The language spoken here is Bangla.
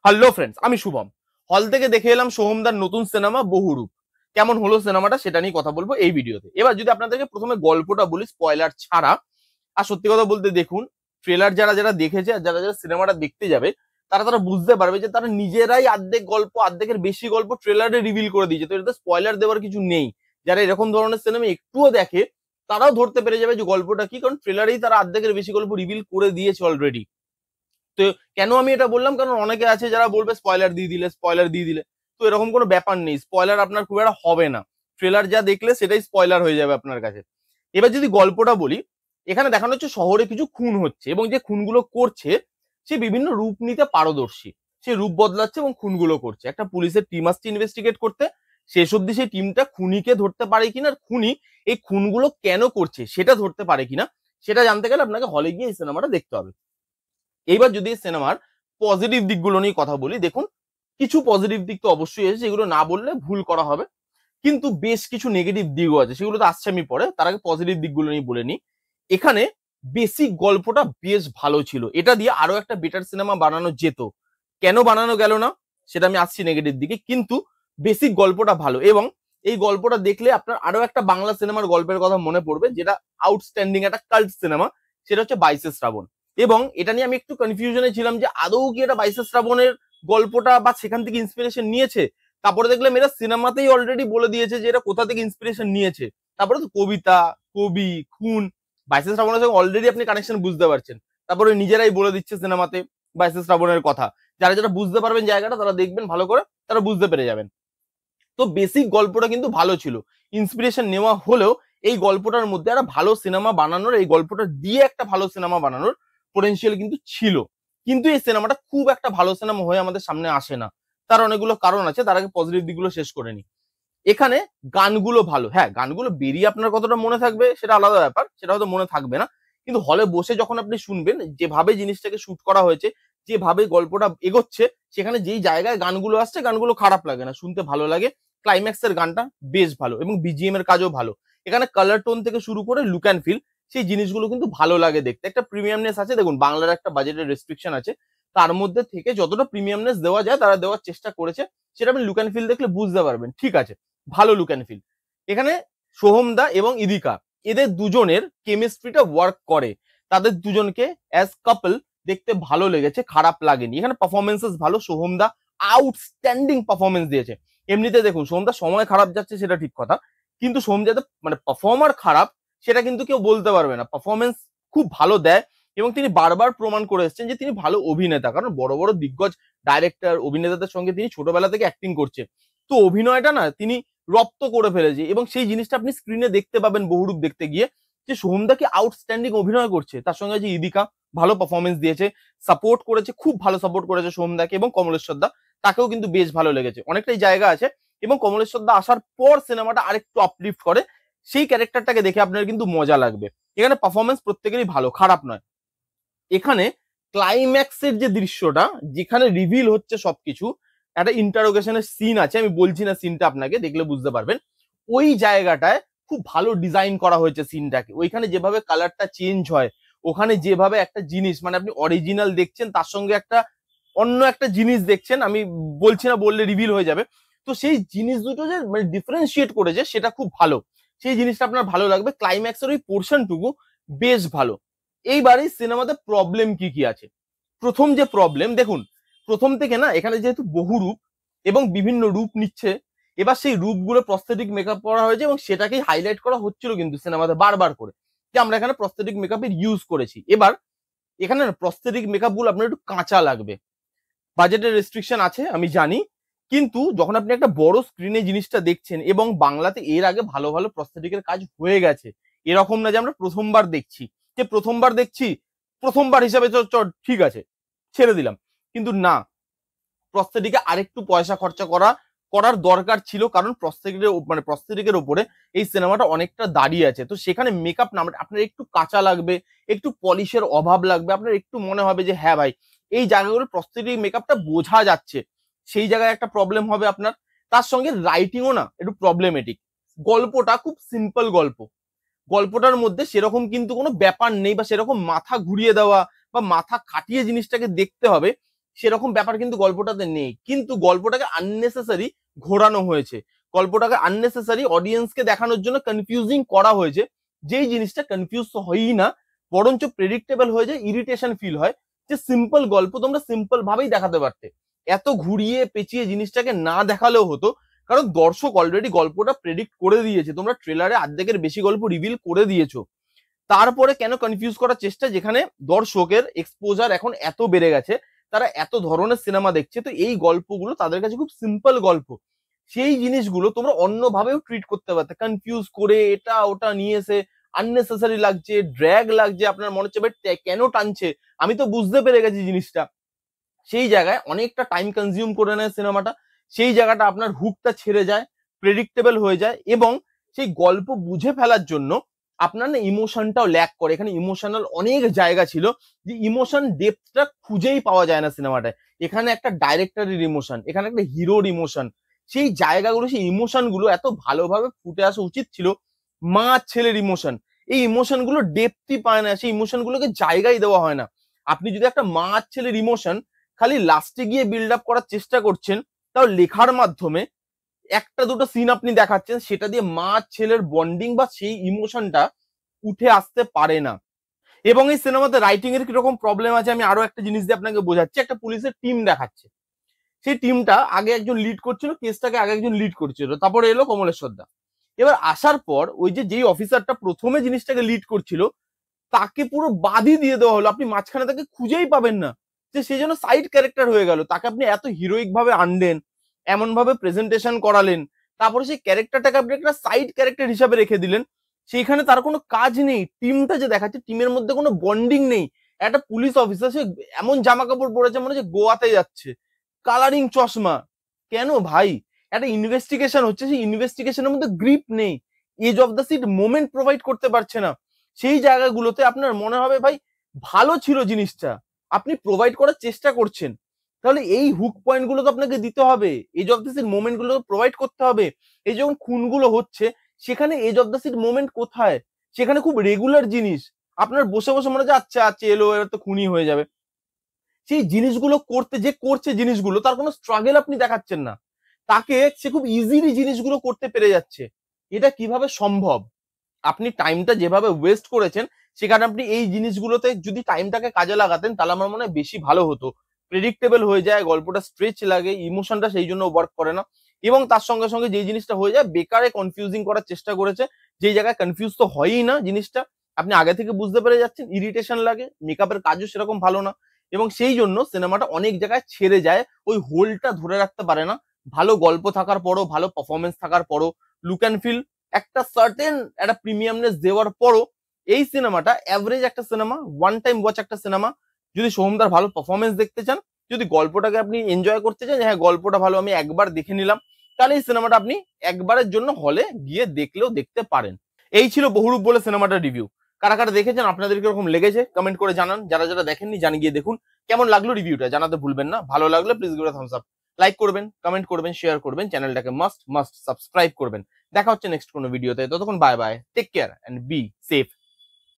হ্যালো ফ্রেন্ডস, আমি শুভম। হল থেকে দেখে এলাম সোহমদার নতুন সিনেমা বহুরূপ। কেমন হলো সিনেমাটা সেটা নিয়ে কথা বলবো এই ভিডিওতে। এবার যদি আপনাদেরকে প্রথমে গল্পটা বলি স্পয়লার ছাড়া, আর সত্যি কথা বলতে দেখুন, ট্রেলার যারা যারা দেখেছে আর যারা যারা সিনেমাটা দেখতে যাবে তারা তারা বুঝতে পারবে যে তারা নিজেরাই অর্ধেক গল্প, অর্ধেকের বেশি গল্প ট্রেলারে রিভিল করে দিয়েছে। তো এটাতে স্পয়লার দেওয়ার কিছু নেই। যারা এরকম ধরনের সিনেমা একটুও দেখে তারাও ধরতে পেরে যাবে যে গল্পটা কি, কারণ ট্রেলারেই তারা অর্ধেকের বেশি গল্প রিভিল করে দিয়েছে অলরেডি। তো কেন আমি এটা বললাম, কারণ অনেকে আছে যারা বলবে স্পয়লার দিয়ে দিলে, স্পয়লার দিয়ে দিলে। তো এরকম কোনো ব্যাপার নেই, স্পয়লার আপনার খুব একটা হবে না। ট্রেলার যা দেখলে সেটাই স্পয়লার হয়ে যাবে আপনার কাছে। এবার যদি গল্পটা বলি, এখানে দেখানো হচ্ছে শহরে কিছু খুন হচ্ছে এবং যে খুনগুলো করছে সে বিভিন্ন রূপ নিতে পারদর্শী। সে রূপ বদলাচ্ছে এবং খুনগুলো করছে। একটা পুলিশের টিম আসছে ইনভেস্টিগেট করতে। শেষ অব্দি সেই টিমটা খুনিকে ধরতে পারে কিনা, আর খুনি এই খুনগুলো কেন করছে সেটা ধরতে পারে কিনা, সেটা জানতে গেলে আপনাকে হলে গিয়ে এই সিনেমাটা দেখতে হবে। এইবার যদি সিনেমার পজিটিভ দিকগুলো নিয়ে কথা বলি, দেখুন কিছু পজিটিভ দিক তো অবশ্যই আছে, যেগুলো না বললে ভুল করা হবে। কিন্তু বেশ কিছু নেগেটিভ দিকও আছে, সেগুলো তো আসছে আমি পরে। তার আগে পজিটিভ দিকগুলো নিয়ে বলে নিই। এখানে বেসিক গল্পটা বেশ ভালো ছিল, এটা দিয়ে আরো একটা বেটার সিনেমা বানানো যেত। কেন বানানো গেল না সেটা আমি আসছি নেগেটিভ দিকে, কিন্তু বেসিক গল্পটা ভালো। এবং এই গল্পটা দেখলে আপনার আরো একটা বাংলা সিনেমার গল্পের কথা মনে পড়বে, যেটা আউটস্ট্যান্ডিং একটা কাল্ট সিনেমা, সেটা হচ্ছে 22 শ্রাবণ। এবং এটা নিয়ে আমি একটু কনফিউশনে ছিলাম যে আদৌ কি এটা 22 শ্রাবণের গল্পটা বা সেখান থেকে ইন্সপিরেশন নিয়েছে। তারপরে দেখলাম এরা সিনেমাতেই অলরেডি বলে দিয়েছে যে এটা কোথা থেকে ইন্সপিরেশন নিয়েছে। তারপরে তো কবিতা, কবি, খুন, 22 শ্রাবণের সঙ্গে অলরেডি আপনি কানেকশন বুঝতে পারছেন। তারপরে নিজেরাই বলে দিচ্ছে সিনেমাতে 22 শ্রাবণের কথা। যারা যারা বুঝতে পারবেন জায়গাটা, তারা দেখবেন ভালো করে, তারা বুঝতে পেরে যাবেন। তো বেসিক গল্পটা কিন্তু ভালো ছিল। ইন্সপিরেশন নেওয়া হলেও এই গল্পটার মধ্যে একটা ভালো সিনেমা বানানোর, এই গল্পটা দিয়ে একটা ভালো সিনেমা বানানোর পোটেনশিয়াল কিন্তু ছিল। কিন্তু এই সিনেমাটা খুব একটা ভালো সিনেমা হয়ে আমাদের সামনে আসে না। তার অনেকগুলো কারণ আছে, তার আগে পজিটিভ দিকগুলো শেষ করে নি। এখানে গানগুলো ভালো, হ্যাঁ গানগুলো বেরিয়ে আপনার কতটা মনে থাকবে সেটা আলাদা ব্যাপার, সেটা হয়তো মনে থাকবে না। কিন্তু হলে বসে যখন আপনি শুনবেন, যেভাবে জিনিসটাকে শুট করা হয়েছে, যেভাবে গল্পটা এগোচ্ছে, সেখানে যেই জায়গায় গানগুলো আসছে গানগুলো খারাপ লাগে না, শুনতে ভালো লাগে। ক্লাইম্যাক্সের গানটা বেশ ভালো এবং বিজিএম এর কাজও ভালো। এখানে কালার টোন থেকে শুরু করে লুক অ্যান্ড ফিল, সেই জিনিসগুলো কিন্তু ভালো লাগে দেখতে। একটা প্রিমিয়ামনেস আছে। দেখুন বাংলার একটা বাজেটের রেস্ট্রিকশন আছে, তার মধ্যে থেকে যতটা প্রিমিয়ামনেস দেওয়া যায় তারা দেওয়ার চেষ্টা করেছে। সেটা আপনি লুক অ্যান্ড ফিল দেখলে বুঝতে পারবেন, ঠিক আছে, ভালো লুক অ্যান্ড ফিল। এখানে সোহমদা এবং ইদিকা, এদের দুজনের কেমিস্ট্রিটা ওয়ার্ক করে। তাদের দুজনকে অ্যাজ কাপল দেখতে ভালো লেগেছে, খারাপ লাগেনি। এখানে পারফরমেন্সেস ভালো, সোহমদা আউটস্ট্যান্ডিং পারফরমেন্স দিয়েছে। এমনিতে দেখুন সোহমদা সময় খারাপ যাচ্ছে সেটা ঠিক কথা, কিন্তু সোহমদা মানে পারফর্মার খারাপ সেটা কিন্তু কেউ বলতে পারবে না। পারফরমেন্স খুব ভালো দেয় এবং তিনি বারবার প্রমাণ করে এসেছেন যে তিনি ভালো অভিনেতা, কারণ বড় বড় দিগ্গজ ডাইরেক্টর, অভিনেতাদের সঙ্গে তিনি ছোটবেলা থেকে অ্যাক্টিং করছে। তো অভিনয়টা না তিনি রপ্ত করে ফেলেছে এবং সেই জিনিসটা আপনি স্ক্রিনে দেখতে পাবেন বহুরূপ দেখতে গিয়ে, যে সোহমদা কি আউটস্ট্যান্ডিং অভিনয় করছে। তার সঙ্গে যে ইদিকা ভালো পারফরমেন্স দিয়েছে, সাপোর্ট করেছে, খুব ভালো সাপোর্ট করেছে সোহমদাকে। এবং কমলেশ্বর দা, তাকেও কিন্তু বেশ ভালো লেগেছে, অনেকটাই জায়গা আছে। এবং কমলেশ্বর দা আসার পর সিনেমাটা আরেকটু আপলিফট করে, সেই ক্যারেক্টারটাকে দেখে আপনার কিন্তু মজা লাগবে। এখানে পারফরমেন্স প্রত্যেকেরই ভালো, খারাপ নয়। এখানে ক্লাইম্যাক্সের যে দৃশ্যটা, যেখানে রিভিল হচ্ছে সবকিছু, একটা ইন্টারোগেশনের সিন আছে, আমি বলছি না সিনটা, আপনাকে দেখলে বুঝতে পারবেন। ওই জায়গাটায় খুব ভালো ডিজাইন করা হয়েছে সিনটাকে। ওইখানে যেভাবে কালারটা চেঞ্জ হয়, ওখানে যেভাবে একটা জিনিস, মানে আপনি অরিজিনাল দেখছেন তার সঙ্গে একটা অন্য একটা জিনিস দেখছেন, আমি বলছি না, বললে রিভিল হয়ে যাবে। তো সেই জিনিস দুটো যে মানে ডিফারেন্সিয়েট করেছে সেটা খুব ভালো, সেই জিনিসটা আপনার ভালো লাগবে। ক্লাইম্যাক্সের ওই পোর্শনটুকু বেশ ভালো। এইবারে সিনেমাতে প্রবলেম কি কি আছে। প্রথম যে প্রবলেম, দেখুন প্রথম থেকে না, এখানে যেহেতু বহু রূপ এবং বিভিন্ন রূপ নিচ্ছে, এবার সেই রূপগুলো প্রস্থেটিক মেকআপ করা হয়েছে এবং সেটাকেই হাইলাইট করা হচ্ছিল কিন্তু সিনেমাতে বারবার করে, যে আমরা এখানে প্রস্থেটিক মেকআপের ইউজ করেছি। এবার এখানে প্রস্থেটিক মেকআপ গুলো আপনার একটু কাঁচা লাগবে, বাজেটের রেস্ট্রিকশন আছে আমি জানি। কিন্তু যখন আপনি একটা বড় স্ক্রিনে জিনিসটা দেখছেন, এবং বাংলাতে এর আগে ভালো ভালো প্রস্থেটিকের কাজ হয়ে গেছে, এরকম না যে আমরা প্রথমবার দেখছি, যে প্রথমবার দেখছি প্রথমবার হিসাবে ঠিক আছে ছেড়ে দিলাম, কিন্তু না, প্রস্থেটিকে আরেকটু পয়সা খরচা করার দরকার ছিল, কারণ প্রস্থেটিকের উপরে এই সিনেমাটা অনেকটা দাঁড়িয়ে আছে। তো সেখানে মেকআপ না, আপনার একটু কাঁচা লাগবে, একটু পলিশের অভাব লাগবে, আপনার একটু মনে হবে যে হ্যাঁ ভাই এই জায়গাগুলো প্রস্থেটিক মেকআপটা বোঝা যাচ্ছে, সেই জায়গায় একটা প্রবলেম হবে আপনার। তার সঙ্গে রাইটিংও না একটু প্রবলেমেটিক। গল্পটা খুব সিম্পল গল্প, গল্পটার মধ্যে সেরকম কিন্তু কোনো ব্যাপার নেই, বা সেরকম মাথা ঘুরিয়ে দেওয়া বা মাথা খাটিয়ে জিনিসটাকে দেখতে হবে সেরকম ব্যাপার কিন্তু গল্পটাতে নেই, কিন্তু গল্পটাকে আননেসেসারি ঘোরানো হয়েছে, গল্পটাকে আননেসেসারি অডিয়েন্সকে দেখানোর জন্য কনফিউজিং করা হয়েছে, যেই জিনিসটা কনফিউজ তো হয়ই না, বরঞ্চ প্রেডিক্টেবল হয়ে যায়, ইরিটেশন ফিল হয় যে সিম্পল গল্প তোমরা সিম্পল ভাবেই দেখাতে পারতে, এত ঘুরিয়ে পেঁচিয়ে জিনিসটাকে না দেখালেও হতো, কারণ দর্শক অলরেডি গল্পটা প্রেডিক্ট করে দিয়েছে, তোমরা ট্রেলারে অর্ধেকের বেশি গল্প রিভিল করে দিয়েছো, তারপরে কেন কনফিউজ করার চেষ্টা, যেখানে দর্শকের এক্সপোজার এখন এত বেড়ে গেছে, তারা এত ধরনের সিনেমা দেখছে, তো এই গল্পগুলো তাদের কাছে খুব সিম্পল গল্প, সেই জিনিসগুলো তোমরা অন্যভাবেও ট্রিট করতে পারতে, কনফিউজ করে এটা ওটা নিয়ে এসে আননেসেসারি লাগছে, ড্র্যাগ লাগছে, আপনার মনে হচ্ছে ভাই কেন টানছে, আমি তো বুঝতে পেরে গেছি জিনিসটা, সেই জায়গায় অনেকটা টাইম কনজিউম করে নেয় সিনেমাটা, সেই জায়গাটা আপনার হুকটা ছেড়ে যায়, প্রেডিক্টেবল হয়ে যায়, এবং সেই গল্প বুঝে ফেলার জন্য আপনার না ইমোশনটাও ল্যাক করে, এখানে ইমোশনাল অনেক জায়গা ছিল, যে ইমোশন ডেপথটা খুঁজেই পাওয়া যায় না সিনেমাটায়, এখানে একটা ডাইরেক্টরের ইমোশন, এখানে একটা হিরোর ইমোশন, সেই জায়গাগুলো সেই ইমোশন গুলো এত ভালোভাবে ফুটে আসা উচিত ছিল, মা আর ছেলের ইমোশন, এই ইমোশন গুলো ডেপথই পায় না, সেই ইমোশন গুলোকে জায়গায় দেওয়া হয় না, আপনি যদি একটা মা আর ছেলের ইমোশন খালি লাস্টে গিয়ে বিল্ড আপ করার চেষ্টা করছেন, তাও লেখার মাধ্যমে একটা দুটো সিন আপনি দেখাচ্ছেন, সেটা দিয়ে মা ছেলের বন্ডিং বা সেই ইমোশনটা উঠে আসতে পারে না। এবং এই সিনেমাতে রাইটিং এর কিরকম প্রবলেম আছে আমি আরো একটা জিনিস দিয়ে আপনাকে বোঝাচ্ছি, একটা পুলিশের টিম দেখাচ্ছে, সেই টিমটা আগে একজন লিড করছিল, কেসটাকে আগে একজন লিড করছিল, তারপরে এলো কমলেশ্বর দা, এবার আসার পর ওই যে যেই অফিসারটা প্রথমে জিনিসটাকে লিড করছিল, তাকে পুরো বাদই দিয়ে দেওয়া হলো, আপনি মাঝখানে তাকে খুঁজেই পাবেন না, যে সে যেন সাইড ক্যারেক্টার হয়ে গেল, তাকে আপনি এত হিরোইক ভাবে আনলেন, এমন ভাবে প্রেজেন্টেশন করালেন, তারপরে সেই ক্যারেক্টারটাকে আপনি একটা সাইড ক্যারেক্টার হিসাবে রেখে দিলেন, সেইখানে তার কোনো কাজ নেই, টিমটা যে দেখাচ্ছে টিমের মধ্যে কোনো বন্ডিং নেই, একটা পুলিশ অফিসার সে এমন জামা কাপড় পরেছে মনে হচ্ছে গোয়াতে যাচ্ছে, কালারিং চশমা, কেন ভাই, একটা ইনভেস্টিগেশন হচ্ছে, সেই ইনভেস্টিগেশনের মধ্যে গ্রিপ নেই, edge of the seat moment provide করতে পারছে না, সেই জায়গাগুলোতে আপনার মনে হবে ভাই ভালো ছিল জিনিসটা, আপনি প্রোভাইড করার চেষ্টা করছেন, তাহলে এই হুক পয়েন্ট গুলো তো আপনাকে দিতে হবে, edge of the seat moment গুলো প্রোভাইড করতে হবে, এই যখন খুনগুলো হচ্ছে সেখানে edge of the seat moment কোথায়, সেখানে খুব রেগুলার জিনিস, আপনার বসে বসে মনে হচ্ছে আচ্ছা আচ্ছা এলো এবার তো খুনি হয়ে যাবে, সেই জিনিসগুলো করতে যে করছে জিনিসগুলো তার কোনো স্ট্রাগল আপনি দেখাচ্ছেন না, তাকে সে খুব ইজিলি জিনিসগুলো করতে পেরে যাচ্ছে, এটা কিভাবে সম্ভব, আপনি টাইমটা যেভাবে ওয়েস্ট করেছেন, সেখানে আপনি এই জিনিসগুলোতে যদি টাইমটাকে কাজে লাগাতেন, তাহলে আমার মনে হয় বেশি ভালো হতো, প্রেডিক্টেবল হয়ে যায়, গল্পটা স্ট্রেচ লাগে, ইমোশনটা সেই জন্য ওয়ার্ক করে না, এবং তার সঙ্গে সঙ্গে যে জিনিসটা হয়ে যায় বেকারে কনফিউজিং করার চেষ্টা করেছে, যেই জায়গায় কনফিউজ তো হয়ই না জিনিসটা, আপনি আগে থেকে বুঝতে পেরে যাচ্ছেন, ইরিটেশন লাগে, মেকআপের কাজও সেরকম ভালো না, এবং সেই জন্য সিনেমাটা অনেক জায়গায় ছেড়ে যায়, ওই হোলটা ধরে রাখতে পারে না, ভালো গল্প থাকার পরও, ভালো পারফরমেন্স থাকার পরও, লুক অ্যান্ড ফিল একটা সার্টেন একটা প্রিমিয়ামনেস দেওয়ার পরও, এই সিনেমাটা অ্যাভারেজ একটা সিনেমা, ওয়ান টাইম ওয়াচ একটা সিনেমা, যদি সোহমদার ভালো পারফরমেন্স দেখতে চান, যদি গল্পটাকে আপনি এনজয় করতে চান, হ্যাঁ গল্পটা ভালো আমি একবার দেখে নিলাম, তাহলে এই সিনেমাটা আপনি একবারের জন্য হলে গিয়ে দেখলেও দেখতে পারেন। এই ছিল বহুরূপ বলে সিনেমাটার রিভিউ, কারা কারা দেখেছেন, আপনাদের কিরকম লেগেছে কমেন্ট করে জানান, যারা যারা দেখেননি জানিয়ে গিয়ে দেখুন কেমন লাগলো রিভিউটা, জানাতে ভুলবেন না, ভালো লাগলে please give Thums up, like করবেন, কমেন্ট করবেন, শেয়ার করবেন, চ্যানেলটাকে মাস্ট সাবস্ক্রাইব করবেন। দেখা হচ্ছে নেক্সট কোনো ভিডিওতে, ততক্ষণ bye bye, take care and be safe.